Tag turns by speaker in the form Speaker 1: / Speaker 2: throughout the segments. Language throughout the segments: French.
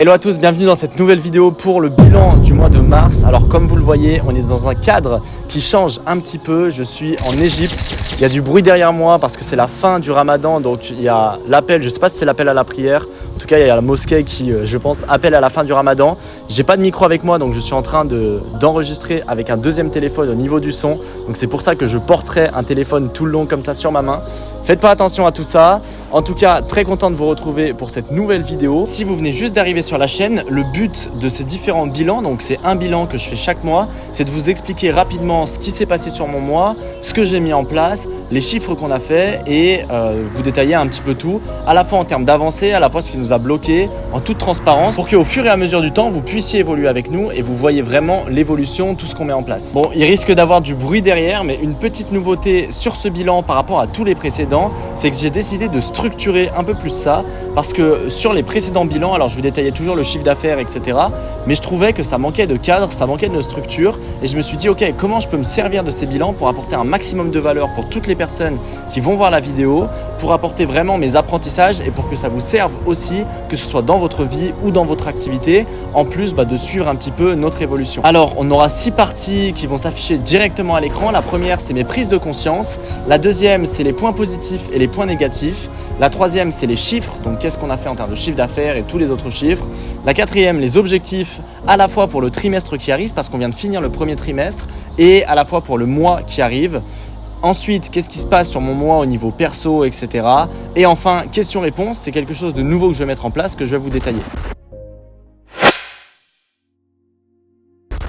Speaker 1: Hello à tous, bienvenue dans cette nouvelle vidéo pour le bilan du mois de mars. Alors comme vous le voyez, on est dans un cadre qui change un petit peu. Je suis en Égypte, il y a du bruit derrière moi parce que c'est la fin du Ramadan. Donc il y a l'appel, je ne sais pas si c'est l'appel à la prière. En tout cas, il y a la mosquée qui, je pense, appelle à la fin du Ramadan. J'ai pas de micro avec moi, donc je suis en train d'enregistrer avec un deuxième téléphone au niveau du son. Donc c'est pour ça que je porterai un téléphone tout le long comme ça sur ma main. Faites pas attention à tout ça. En tout cas, très content de vous retrouver pour cette nouvelle vidéo. Si vous venez juste d'arriver sur la chaîne, le but de ces différents bilans, donc c'est un bilan que je fais chaque mois, c'est de vous expliquer rapidement ce qui s'est passé sur mon mois, ce que j'ai mis en place, les chiffres qu'on a fait et vous détailler un petit peu tout, à la fois en termes d'avancée, à la fois ce qui nous a bloqué, en toute transparence, pour qu'au fur et à mesure du temps, vous puissiez évoluer avec nous et vous voyez vraiment l'évolution, tout ce qu'on met en place. Bon, il risque d'avoir du bruit derrière, mais une petite nouveauté sur ce bilan par rapport à tous les précédents, c'est que j'ai décidé de structurer un peu plus ça, parce que sur les précédents bilans, alors je vous détaillais toujours le chiffre d'affaires, etc. Mais je trouvais que ça manquait de cadre, ça manquait de structure et je me suis dit ok, comment je peux me servir de ces bilans pour apporter un maximum de valeur pour toutes les personnes qui vont voir la vidéo, pour apporter vraiment mes apprentissages et pour que ça vous serve aussi, que ce soit dans votre vie ou dans votre activité, en plus de suivre un petit peu notre évolution. Alors on aura 6 parties qui vont s'afficher directement à l'écran. La première, c'est mes prises de conscience. La deuxième, c'est les points positifs et les points négatifs. La troisième, c'est les chiffres, donc qu'est-ce qu'on a fait en termes de chiffre d'affaires et tous les autres chiffres. La quatrième, les objectifs à la fois pour le trimestre qui arrive parce qu'on vient de finir le premier trimestre et à la fois pour le mois qui arrive. Ensuite, qu'est-ce qui se passe sur mon mois au niveau perso, etc. Et enfin, question-réponse, c'est quelque chose de nouveau que je vais mettre en place que je vais vous détailler.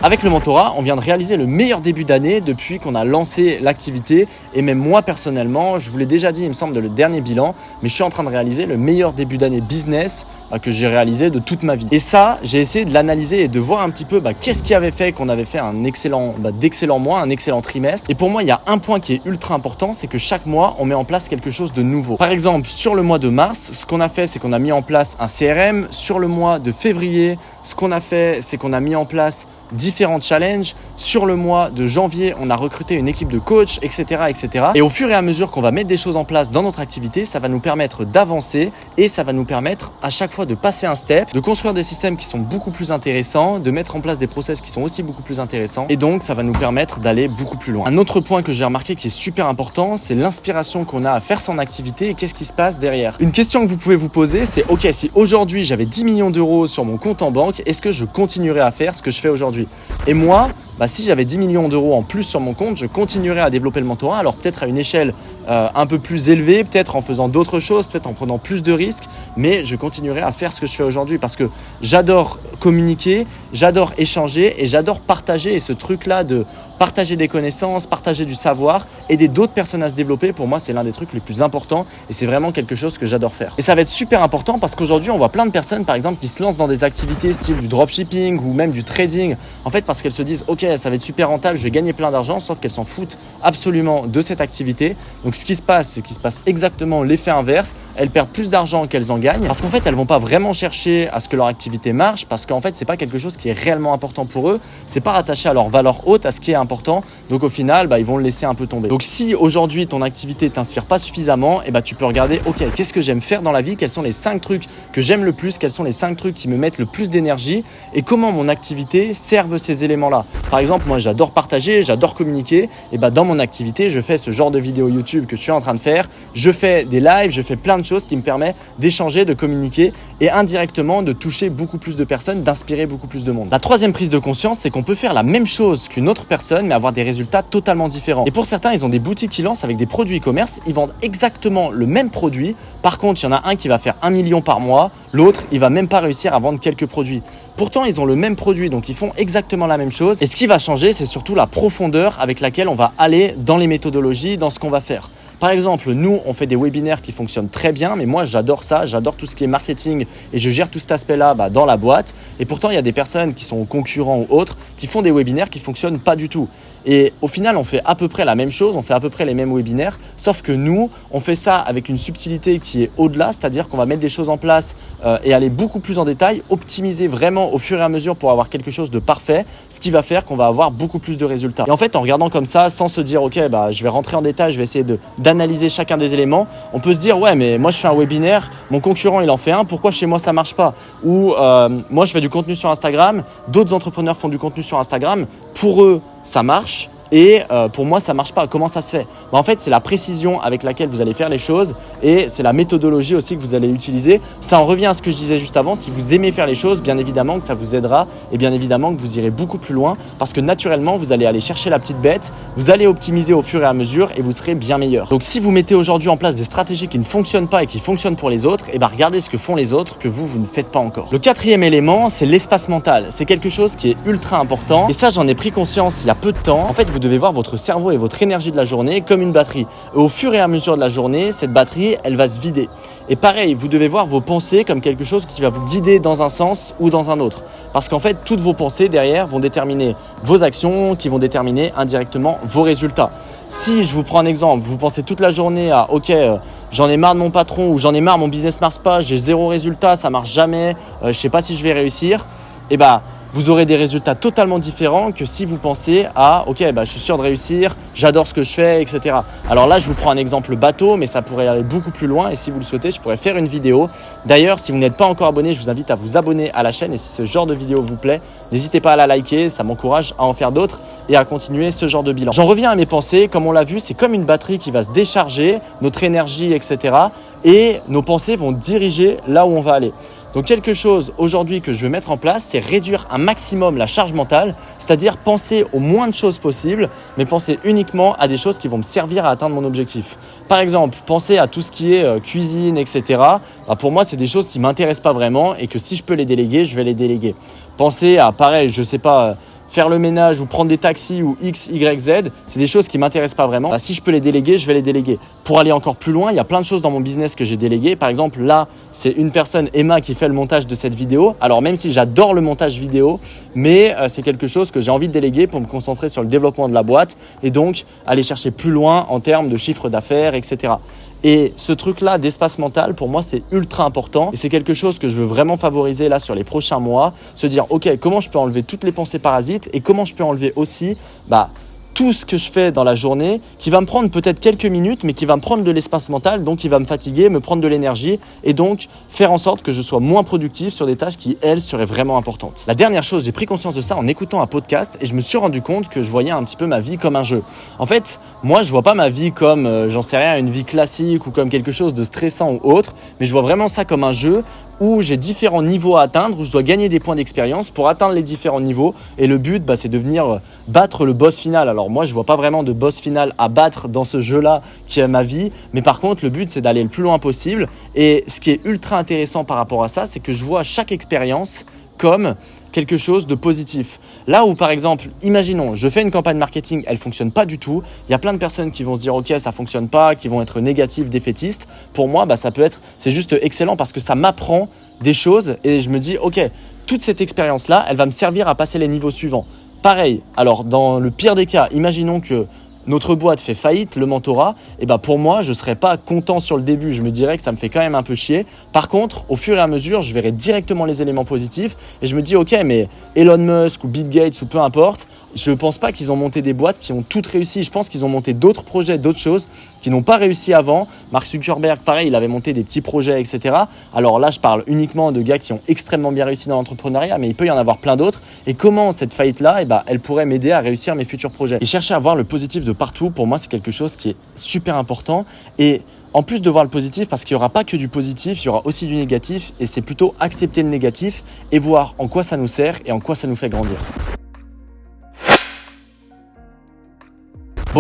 Speaker 1: Avec le mentorat, on vient de réaliser le meilleur début d'année depuis qu'on a lancé l'activité et même moi personnellement, je vous l'ai déjà dit, il me semble, de le dernier bilan, mais je suis en train de réaliser le meilleur début d'année business que j'ai réalisé de toute ma vie. Et ça, j'ai essayé de l'analyser et de voir un petit peu qu'est-ce qui avait fait qu'on avait fait un d'excellent mois, un excellent trimestre. Et pour moi, il y a un point qui est ultra important, c'est que chaque mois, on met en place quelque chose de nouveau. Par exemple, sur le mois de mars, ce qu'on a fait, c'est qu'on a mis en place un CRM. Sur le mois de février, ce qu'on a fait, c'est qu'on a mis en place différents challenges. Sur le mois de janvier, on a recruté une équipe de coachs, etc., etc. Et au fur et à mesure qu'on va mettre des choses en place dans notre activité, ça va nous permettre d'avancer et ça va nous permettre à chaque fois de passer un step, de construire des systèmes qui sont beaucoup plus intéressants, de mettre en place des process qui sont aussi beaucoup plus intéressants et donc ça va nous permettre d'aller beaucoup plus loin. Un autre point que j'ai remarqué qui est super important, c'est l'inspiration qu'on a à faire son activité et qu'est-ce qui se passe derrière. Une question que vous pouvez vous poser, c'est ok, si aujourd'hui j'avais 10 millions d'euros sur mon compte en banque, est-ce que je continuerais à faire ce que je fais aujourd'hui ? Et moi, si j'avais 10 millions d'euros en plus sur mon compte, je continuerais à développer le mentorat, alors peut-être à une échelle un peu plus élevée, peut-être en faisant d'autres choses, peut-être en prenant plus de risques, mais je continuerai à faire ce que je fais aujourd'hui parce que j'adore communiquer, j'adore échanger et j'adore partager. Et ce truc-là de partager des connaissances, partager du savoir, aider d'autres personnes à se développer, pour moi, c'est l'un des trucs les plus importants et c'est vraiment quelque chose que j'adore faire. Et ça va être super important parce qu'aujourd'hui, on voit plein de personnes, par exemple, qui se lancent dans des activités style du dropshipping ou même du trading, en fait, parce qu'elles se disent « Ok, ça va être super rentable, je vais gagner plein d'argent », sauf qu'elles s'en foutent absolument de cette activité. Donc, ce qui se passe, c'est qu'il se passe exactement l'effet inverse. Elles perdent plus d'argent qu'elles en gagnent parce qu'en fait, elles vont pas vraiment chercher à ce que leur activité marche parce qu'en fait, c'est pas quelque chose qui est réellement important pour eux. C'est pas rattaché à leur valeur haute, à ce qui est important. Donc, au final, ils vont le laisser un peu tomber. Donc, si aujourd'hui, ton activité t'inspire pas suffisamment, tu peux regarder, ok, qu'est-ce que j'aime faire dans la vie? Quels sont les 5 trucs que j'aime le plus? Quels sont les 5 trucs qui me mettent le plus d'énergie? Et comment mon activité serve ces éléments-là? Par exemple, moi, j'adore partager, j'adore communiquer. Et dans mon activité, je fais ce genre de vidéos YouTube que je suis en train de faire. Je fais des lives, je fais plein de choses qui me permettent d'échanger, de communiquer et indirectement de toucher beaucoup plus de personnes, d'inspirer beaucoup plus de monde. La troisième prise de conscience, c'est qu'on peut faire la même chose qu'une autre personne, mais avoir des résultats totalement différents. Et pour certains, ils ont des boutiques qui lancent avec des produits e-commerce. Ils vendent exactement le même produit. Par contre, il y en a un qui va faire 1 million par mois. L'autre, il va même pas réussir à vendre quelques produits. Pourtant, ils ont le même produit, donc ils font exactement la même chose. Et ce qui va changer, c'est surtout la profondeur avec laquelle on va aller dans les méthodologies, dans ce qu'on va faire. Par exemple, nous, on fait des webinaires qui fonctionnent très bien, mais moi, j'adore ça, j'adore tout ce qui est marketing et je gère tout cet aspect-là dans la boîte. Et pourtant, il y a des personnes qui sont concurrents ou autres qui font des webinaires qui fonctionnent pas du tout. Et au final, on fait à peu près la même chose, on fait à peu près les mêmes webinaires, sauf que nous, on fait ça avec une subtilité qui est au-delà, c'est-à-dire qu'on va mettre des choses en place et aller beaucoup plus en détail, optimiser vraiment au fur et à mesure pour avoir quelque chose de parfait, ce qui va faire qu'on va avoir beaucoup plus de résultats. Et en fait, en regardant comme ça, sans se dire, ok, je vais rentrer en détail, je vais essayer d'analyser chacun des éléments, on peut se dire, ouais, mais moi je fais un webinaire, mon concurrent il en fait un, pourquoi chez moi ça marche pas? Ou moi je fais du contenu sur Instagram, d'autres entrepreneurs font du contenu sur Instagram, pour eux ça marche. Et pour moi, ça ne marche pas. Comment ça se fait? En fait, c'est la précision avec laquelle vous allez faire les choses et c'est la méthodologie aussi que vous allez utiliser. Ça en revient à ce que je disais juste avant. Si vous aimez faire les choses, bien évidemment que ça vous aidera et bien évidemment que vous irez beaucoup plus loin parce que naturellement, vous allez aller chercher la petite bête, vous allez optimiser au fur et à mesure et vous serez bien meilleur. Donc, si vous mettez aujourd'hui en place des stratégies qui ne fonctionnent pas et qui fonctionnent pour les autres, regardez ce que font les autres que vous ne faites pas encore. Le quatrième élément, c'est l'espace mental. C'est quelque chose qui est ultra important et ça, j'en ai pris conscience il y a peu de temps. En fait, vous devez voir votre cerveau et votre énergie de la journée comme une batterie. Et au fur et à mesure de la journée, cette batterie, elle va se vider. Et pareil, vous devez voir vos pensées comme quelque chose qui va vous guider dans un sens ou dans un autre. Parce qu'en fait, toutes vos pensées derrière vont déterminer vos actions qui vont déterminer indirectement vos résultats. Si je vous prends un exemple, vous pensez toute la journée à « ok, j'en ai marre de mon patron » ou « j'en ai marre, mon business marche pas, j'ai zéro résultat, ça marche jamais, je sais pas si je vais réussir », vous aurez des résultats totalement différents que si vous pensez à « ok, je suis sûr de réussir, j'adore ce que je fais, etc. » Alors là, je vous prends un exemple bateau, mais ça pourrait aller beaucoup plus loin et si vous le souhaitez, je pourrais faire une vidéo. D'ailleurs, si vous n'êtes pas encore abonné, je vous invite à vous abonner à la chaîne et si ce genre de vidéo vous plaît, n'hésitez pas à la liker, ça m'encourage à en faire d'autres et à continuer ce genre de bilan. J'en reviens à mes pensées, comme on l'a vu, c'est comme une batterie qui va se décharger, notre énergie, etc. et nos pensées vont diriger là où on va aller. Donc quelque chose aujourd'hui que je veux mettre en place, c'est réduire un maximum la charge mentale, c'est-à-dire penser au moins de choses possibles, mais penser uniquement à des choses qui vont me servir à atteindre mon objectif. Par exemple, penser à tout ce qui est cuisine, etc. Pour moi, c'est des choses qui ne m'intéressent pas vraiment et que si je peux les déléguer, je vais les déléguer. Penser à, pareil, je ne sais pas… faire le ménage ou prendre des taxis ou X, Y, Z, c'est des choses qui ne m'intéressent pas vraiment. Si je peux les déléguer, je vais les déléguer. Pour aller encore plus loin, il y a plein de choses dans mon business que j'ai déléguées. Par exemple, là, c'est une personne, Emma, qui fait le montage de cette vidéo. Alors, même si j'adore le montage vidéo, mais c'est quelque chose que j'ai envie de déléguer pour me concentrer sur le développement de la boîte et donc aller chercher plus loin en termes de chiffre d'affaires, etc. Et ce truc-là d'espace mental, pour moi, c'est ultra important et c'est quelque chose que je veux vraiment favoriser là sur les prochains mois. Se dire, ok, comment je peux enlever toutes les pensées parasites et comment je peux enlever aussi tout ce que je fais dans la journée qui va me prendre peut-être quelques minutes mais qui va me prendre de l'espace mental, donc qui va me fatiguer, me prendre de l'énergie et donc faire en sorte que je sois moins productif sur des tâches qui, elles, seraient vraiment importantes. La dernière chose, j'ai pris conscience de ça en écoutant un podcast et je me suis rendu compte que je voyais un petit peu ma vie comme un jeu. En fait, moi, je vois pas ma vie comme, j'en sais rien, une vie classique ou comme quelque chose de stressant ou autre, mais je vois vraiment ça comme un jeu où j'ai différents niveaux à atteindre, où je dois gagner des points d'expérience pour atteindre les différents niveaux. Et le but, c'est de venir battre le boss final. Alors moi, je vois pas vraiment de boss final à battre dans ce jeu-là qui est ma vie. Mais par contre, le but, c'est d'aller le plus loin possible. Et ce qui est ultra intéressant par rapport à ça, c'est que je vois chaque expérience comme quelque chose de positif. Là où par exemple, imaginons, je fais une campagne marketing, elle fonctionne pas du tout, il y a plein de personnes qui vont se dire ok, ça fonctionne pas, qui vont être négatives, défaitistes. Pour moi, ça peut être, c'est juste excellent parce que ça m'apprend des choses et je me dis ok, toute cette expérience-là, elle va me servir à passer les niveaux suivants. Pareil, alors dans le pire des cas, imaginons que notre boîte fait faillite, le mentorat, et pour moi, je ne serais pas content sur le début. Je me dirais que ça me fait quand même un peu chier. Par contre, au fur et à mesure, je verrai directement les éléments positifs et je me dis, ok, mais Elon Musk ou Bill Gates ou peu importe, je ne pense pas qu'ils ont monté des boîtes qui ont toutes réussi. Je pense qu'ils ont monté d'autres projets, d'autres choses qui n'ont pas réussi avant. Mark Zuckerberg, pareil, il avait monté des petits projets, etc. Alors là, je parle uniquement de gars qui ont extrêmement bien réussi dans l'entrepreneuriat, mais il peut y en avoir plein d'autres. Et comment cette faillite-là, elle pourrait m'aider à réussir mes futurs projets. Et chercher à voir le positif de partout, pour moi, c'est quelque chose qui est super important. Et en plus de voir le positif, parce qu'il n'y aura pas que du positif, il y aura aussi du négatif. Et c'est plutôt accepter le négatif et voir en quoi ça nous sert et en quoi ça nous fait grandir.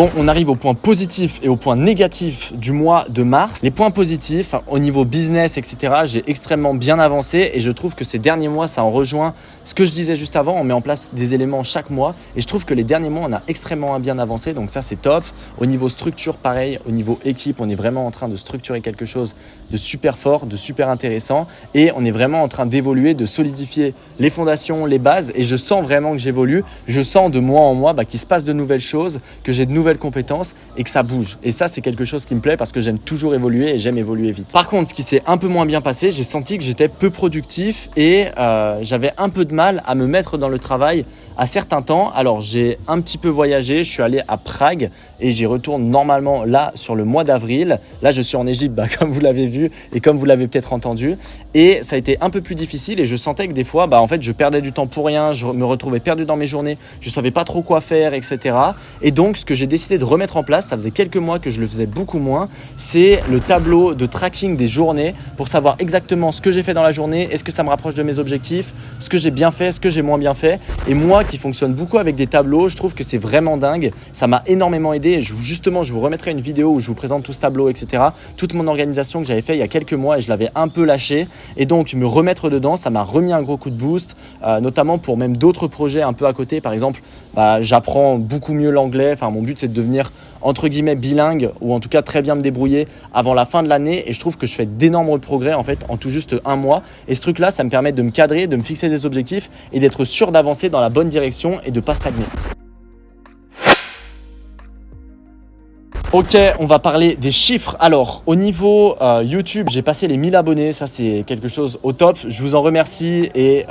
Speaker 1: Bon, on arrive au point positif et au point négatif du mois de mars. Les points positifs, au niveau business, etc., j'ai extrêmement bien avancé et je trouve que ces derniers mois, ça en rejoint ce que je disais juste avant. On met en place des éléments chaque mois et je trouve que les derniers mois, on a extrêmement bien avancé. Donc ça, c'est top. Au niveau structure, pareil. Au niveau équipe, on est vraiment en train de structurer quelque chose de super fort, de super intéressant et on est vraiment en train d'évoluer, de solidifier les fondations, les bases et je sens vraiment que j'évolue. Je sens de mois en mois qu'il se passe de nouvelles choses, que j'ai de nouvelles compétences et que ça bouge. Et ça, c'est quelque chose qui me plaît parce que j'aime toujours évoluer et j'aime évoluer vite. Par contre, ce qui s'est un peu moins bien passé, j'ai senti que j'étais peu productif et j'avais un peu de mal à me mettre dans le travail à certains temps. Alors, j'ai un petit peu voyagé, je suis allé à Prague et j'y retourne normalement là sur le mois d'avril. Là, je suis en Égypte, comme vous l'avez vu et comme vous l'avez peut-être entendu. Et ça a été un peu plus difficile et je sentais que des fois, en fait, je perdais du temps pour rien, je me retrouvais perdu dans mes journées, je savais pas trop quoi faire, etc. Et donc, ce que j'ai décidé de remettre en place, ça faisait quelques mois que je le faisais beaucoup moins, c'est le tableau de tracking des journées pour savoir exactement ce que j'ai fait dans la journée, est-ce que ça me rapproche de mes objectifs, ce que j'ai bien fait, ce que j'ai moins bien fait. Et moi qui fonctionne beaucoup avec des tableaux, je trouve que c'est vraiment dingue, ça m'a énormément aidé et je vous remettrai une vidéo où je vous présente tout ce tableau, etc. Toute mon organisation que j'avais fait il y a quelques mois et je l'avais un peu lâché et donc me remettre dedans, ça m'a remis un gros coup de boost, notamment pour même d'autres projets un peu à côté. Par exemple, j'apprends beaucoup mieux l'anglais, mon but c'est de devenir entre guillemets bilingue ou en tout cas très bien me débrouiller avant la fin de l'année et je trouve que je fais d'énormes progrès en fait en tout juste un mois et ce truc là ça me permet de me cadrer, de me fixer des objectifs et d'être sûr d'avancer dans la bonne direction et de ne pas stagner. Ok, on va parler des chiffres. Alors, au niveau YouTube, j'ai passé les 1000 abonnés. Ça, c'est quelque chose au top. Je vous en remercie et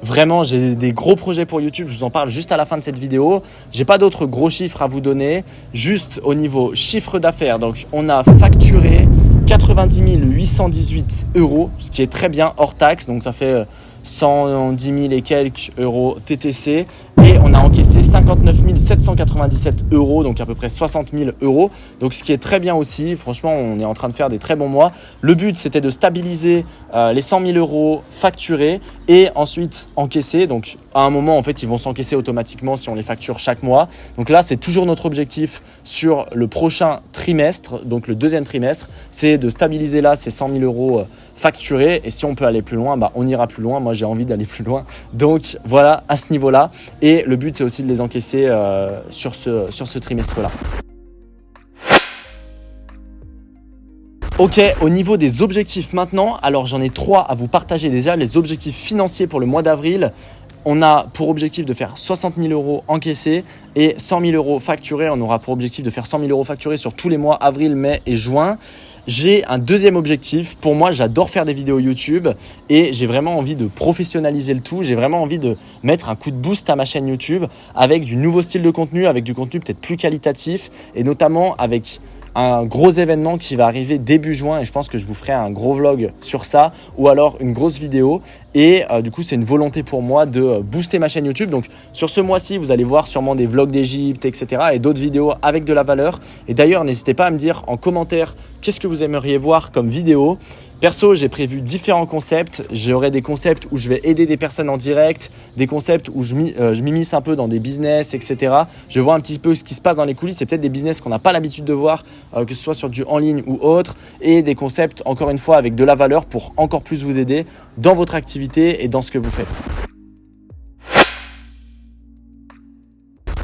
Speaker 1: vraiment, j'ai des gros projets pour YouTube. Je vous en parle juste à la fin de cette vidéo. J'ai pas d'autres gros chiffres à vous donner. Juste au niveau chiffre d'affaires. Donc, on a facturé 90 818 €, ce qui est très bien hors taxe. Donc, ça fait 110 000 et quelques euros TTC et on a encaissé 59 797 €, donc à peu près 60 000 €. Donc ce qui est très bien aussi, franchement on est en train de faire des très bons mois. Le but c'était de stabiliser les 100 000 € facturés et ensuite encaisser. Donc à un moment en fait ils vont s'encaisser automatiquement si on les facture chaque mois. Donc là c'est toujours notre objectif sur le prochain trimestre, donc le deuxième trimestre, c'est de stabiliser là ces 100 000 € facturés et si on peut aller plus loin, on ira plus loin. Moi j'ai envie d'aller plus loin, donc voilà à ce niveau-là. Et le but c'est aussi de les encaisser sur ce trimestre-là. Ok, au niveau des objectifs maintenant, alors j'en ai 3 à vous partager déjà. Les objectifs financiers pour le mois d'avril. On a pour objectif de faire 60 000 € encaissés et 100 000 € facturés. On aura pour objectif de faire 100 000 € facturés sur tous les mois avril, mai et juin. J'ai un deuxième objectif. Pour moi, j'adore faire des vidéos YouTube et j'ai vraiment envie de professionnaliser le tout. J'ai vraiment envie de mettre un coup de boost à ma chaîne YouTube avec du nouveau style de contenu, avec du contenu peut-être plus qualitatif et notamment avec un gros événement qui va arriver début juin et je pense que je vous ferai un gros vlog sur ça ou alors une grosse vidéo et du coup c'est une volonté pour moi de booster ma chaîne YouTube. Donc sur ce mois-ci vous allez voir sûrement des vlogs d'Égypte, etc. et d'autres vidéos avec de la valeur. Et d'ailleurs n'hésitez pas à me dire en commentaire qu'est-ce que vous aimeriez voir comme vidéo. Perso, j'ai prévu différents concepts. J'aurai des concepts où je vais aider des personnes en direct, des concepts où je m'immisce un peu dans des business, etc. Je vois un petit peu ce qui se passe dans les coulisses. C'est peut-être des business qu'on n'a pas l'habitude de voir, que ce soit sur du en ligne ou autre. Et des concepts, encore une fois, avec de la valeur pour encore plus vous aider dans votre activité et dans ce que vous faites.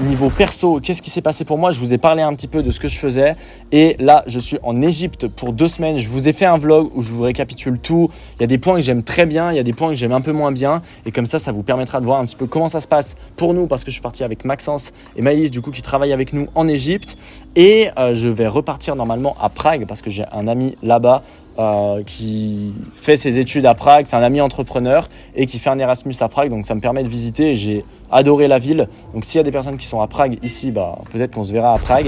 Speaker 1: Niveau perso, qu'est-ce qui s'est passé pour moi? Je vous ai parlé un petit peu de ce que je faisais et là, je suis en Égypte pour 2 semaines. Je vous ai fait un vlog où je vous récapitule tout. Il y a des points que j'aime très bien, il y a des points que j'aime un peu moins bien et comme ça vous permettra de voir un petit peu comment ça se passe pour nous parce que je suis parti avec Maxence et Maïs du coup qui travaillent avec nous en Égypte et je vais repartir normalement à Prague parce que j'ai un ami là-bas qui fait ses études à Prague, c'est un ami entrepreneur et qui fait un Erasmus à Prague, donc ça me permet de visiter et j'ai adoré la ville. Donc s'il y a des personnes qui sont à Prague ici, peut-être qu'on se verra à Prague.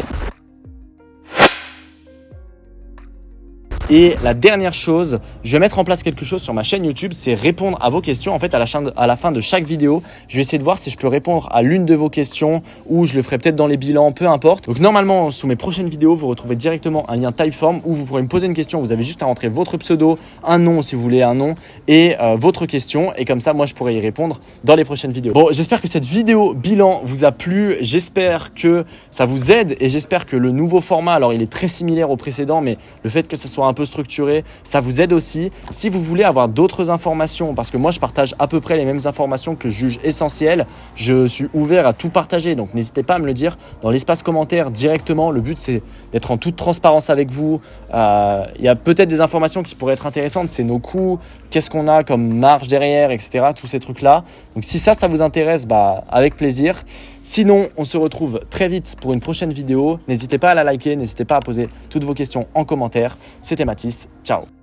Speaker 1: Et la dernière chose, je vais mettre en place quelque chose sur ma chaîne YouTube, c'est répondre à vos questions. En fait, à la fin de chaque vidéo, je vais essayer de voir si je peux répondre à l'une de vos questions ou je le ferai peut-être dans les bilans, peu importe. Donc normalement, sous mes prochaines vidéos, vous retrouvez directement un lien Typeform où vous pourrez me poser une question. Vous avez juste à rentrer votre pseudo, un nom si vous voulez un nom et votre question. Et comme ça, moi, je pourrai y répondre dans les prochaines vidéos. Bon, j'espère que cette vidéo bilan vous a plu. J'espère que ça vous aide et j'espère que le nouveau format, alors il est très similaire au précédent, mais le fait que ça soit un peu structuré, ça vous aide aussi. Si vous voulez avoir d'autres informations, parce que moi je partage à peu près les mêmes informations que je juge essentielles, je suis ouvert à tout partager, donc n'hésitez pas à me le dire dans l'espace commentaire directement. Le but c'est d'être en toute transparence avec vous. Il y a peut-être des informations qui pourraient être intéressantes, c'est nos coûts, qu'est-ce qu'on a comme marge derrière, etc. Tous ces trucs-là. Donc si ça vous intéresse, avec plaisir. Sinon, on se retrouve très vite pour une prochaine vidéo. N'hésitez pas à la liker, n'hésitez pas à poser toutes vos questions en commentaire. C'était Mathis, ciao.